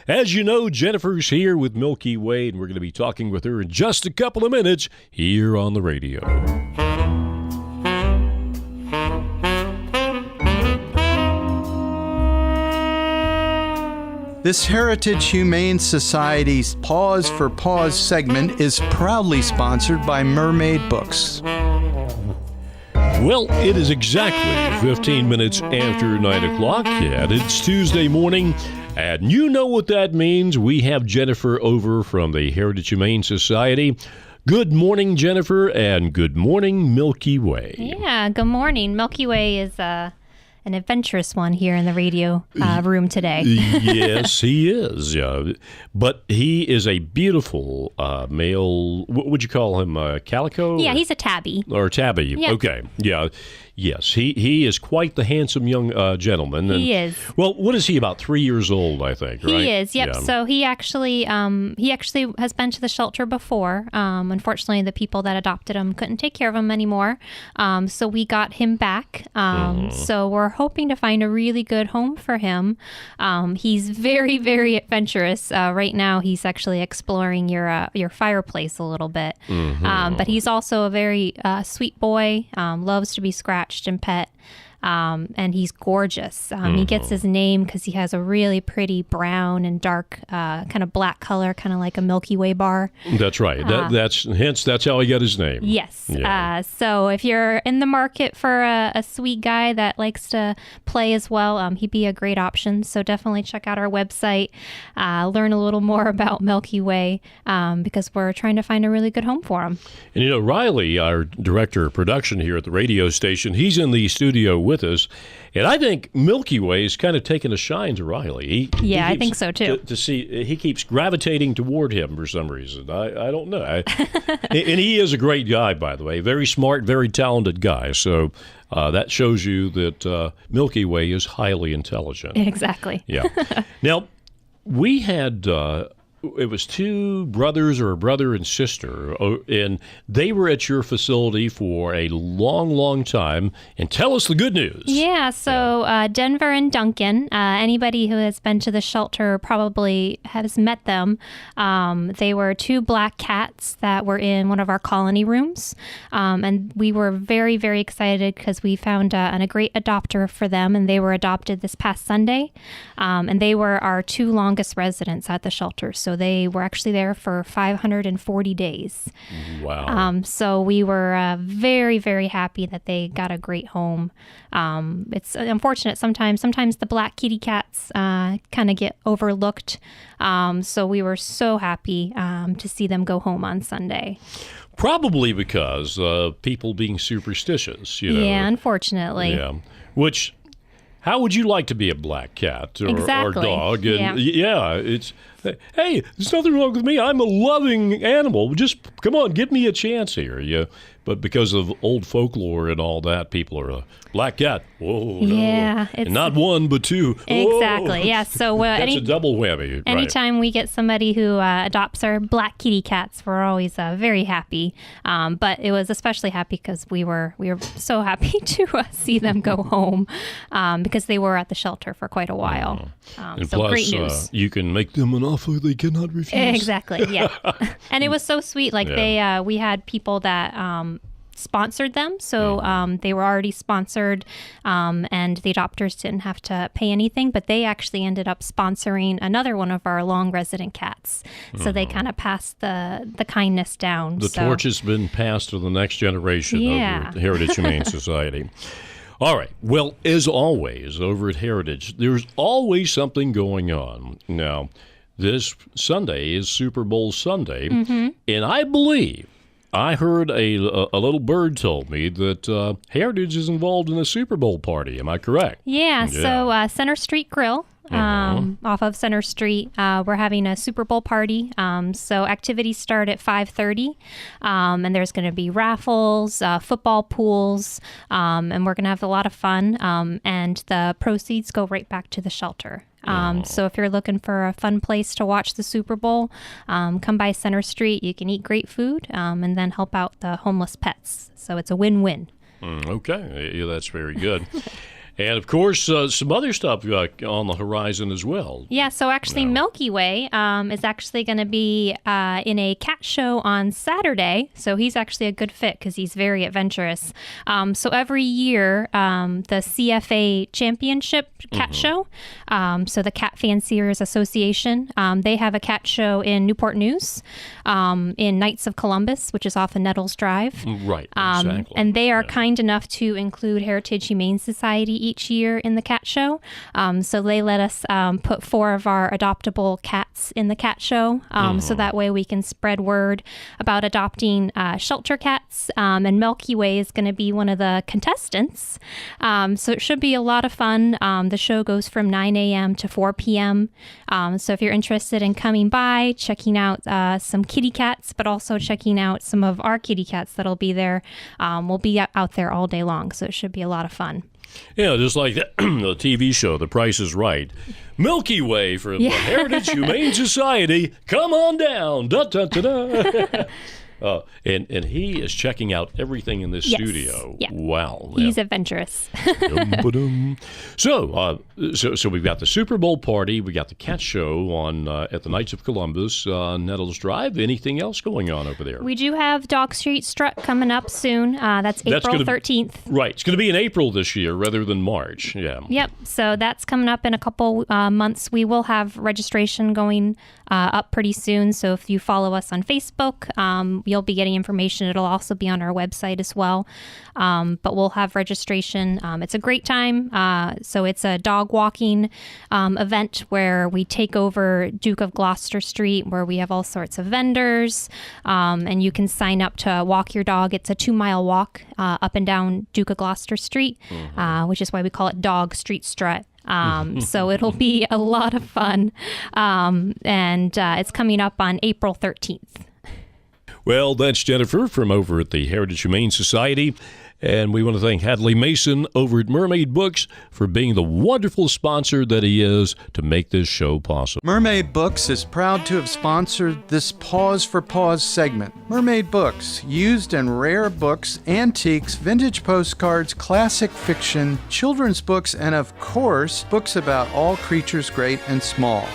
As you know, Jennifer's here with Milky Way, and we're going to be talking with her in just a couple of minutes here on the radio. This Heritage Humane Society's Pause for Pause segment is proudly sponsored by Mermaid Books. Well, it is exactly 15 minutes after 9 o'clock, and it's Tuesday morning, and you know what that means. We have Jennifer over from the Heritage Humane Society. Good morning, Jennifer, and good morning, Milky Way. Yeah, good morning. Milky Way is an adventurous one here in the radio room today. Yes, he is. But he is a beautiful male. What would you call him? Calico? Yeah, he's a tabby. Or tabby. Yep. Okay. Yeah. Yes, he is quite the handsome young gentleman. And, he is. Well, what is he, about 3 years old, I think, right? He is, yep. Yeah. So he actually has been to the shelter before. Unfortunately, the people that adopted him couldn't take care of him anymore. So we got him back. So we're hoping to find a really good home for him. He's very, very adventurous. Right now, he's actually exploring your fireplace a little bit. But he's also a very sweet boy, loves to be scratched and pet, and he's gorgeous. He gets his name because he has a really pretty brown and dark kind of black color, kind of like a Milky Way bar. That's right. That's how he got his name. Yes. Yeah. So if you're in the market for a sweet guy that likes to play as well, he'd be a great option. So definitely check out our website, learn a little more about Milky Way, because we're trying to find a really good home for him. And Riley, our director of production here at the radio station, he's in the studio with us, and I think Milky Way is kind of taking a shine to Riley. I think so too. To see, he keeps gravitating toward him for some reason. I don't know. And he is a great guy, by the way. Very smart, very talented guy. So that shows you that Milky Way is highly intelligent. Exactly. Yeah. Now, we had... it was two brothers, or a brother and sister, and they were at your facility for a long, long time. And tell us the good news. Yeah, so Denver and Duncan, anybody who has been to the shelter probably has met them. They were two black cats that were in one of our colony rooms. And we were very, very excited because we found a great adopter for them, and they were adopted this past Sunday. And they were our two longest residents at the shelter. So they were actually there for 540 days. Wow. So we were very, very happy that they got a great home. It's unfortunate sometimes the black kitty cats kind of get overlooked. So we were so happy to see them go home on Sunday. Probably because people being superstitious, Yeah, unfortunately. Yeah. Which... How would you like to be a black cat or dog? And it's, hey, there's nothing wrong with me. I'm a loving animal. Just come on, give me a chance here. Yeah. But because of old folklore and all that, people are black cat. Whoa, yeah, no. And not one, but two. Exactly. Whoa. Yeah. So that's a double whammy. Anytime we get somebody who adopts our black kitty cats, we're always very happy. But it was especially happy because we were so happy to see them go home because they were at the shelter for quite a while. And so plus, great news. You can make them an offer they cannot refuse. Exactly. Yeah. And it was so sweet. Like we had people that sponsored them. So they were already sponsored and the adopters didn't have to pay anything, but they actually ended up sponsoring another one of our long resident cats. So they kind of passed the kindness down. The torch has been passed to the next generation over at the Heritage Humane Society. All right. Well, as always, over at Heritage, there's always something going on. Now, this Sunday is Super Bowl Sunday, and I believe I heard a little bird told me that Heritage is involved in a Super Bowl party. Am I correct? Yeah. So Center Street Grill, off of Center Street, we're having a Super Bowl party. So activities start at 5:30, and there's going to be raffles, football pools, and we're going to have a lot of fun. And the proceeds go right back to the shelter. So if you're looking for a fun place to watch the Super Bowl, come by Center Street. You can eat great food and then help out the homeless pets. So it's a win-win. Okay. Yeah, that's very good. And, of course, some other stuff on the horizon as well. Yeah, so actually Milky Way is actually going to be in a cat show on Saturday. So he's actually a good fit because he's very adventurous. So every year, the CFA Championship Cat Show, so the Cat Fanciers Association, they have a cat show in Newport News, in Knights of Columbus, which is off of Nettles Drive. Right, exactly. And they are kind enough to include Heritage Humane Society each year in the cat show. So they let us put 4 of our adoptable cats in the cat show. So that way we can spread word about adopting shelter cats. And Milky Way is going to be one of the contestants. So it should be a lot of fun. The show goes from 9 a.m. to 4 p.m. So if you're interested in coming by, checking out some kitty cats, but also checking out some of our kitty cats that'll be there, we'll be out there all day long. So it should be a lot of fun. Yeah, just like the TV show, The Price is Right. Milky Way for the Heritage Humane Society. Come on down. Da, da, da, da. And he is checking out everything in this studio. Yeah. Wow. He's adventurous. So we've got the Super Bowl party. We got the cat show on at the Knights of Columbus, Nettles Drive. Anything else going on over there? We do have Dog Street Strut coming up soon. That's April 13th. Right. It's going to be in April this year rather than March. Yeah. Yep. So that's coming up in a couple months. We will have registration going up pretty soon. So if you follow us on Facebook, you'll be getting information. It'll also be on our website as well. But we'll have registration. It's a great time. So it's a dog walking event where we take over Duke of Gloucester Street, where we have all sorts of vendors. And you can sign up to walk your dog. It's a 2-mile walk up and down Duke of Gloucester Street, which is why we call it Dog Street Strut. So it'll be a lot of fun. And it's coming up on April 13th. Well, that's Jennifer from over at the Heritage Humane Society. And we want to thank Hadley Mason over at Mermaid Books for being the wonderful sponsor that he is to make this show possible. Mermaid Books is proud to have sponsored this Pause for Pause segment. Mermaid Books, used and rare books, antiques, vintage postcards, classic fiction, children's books, and of course, books about all creatures great and small.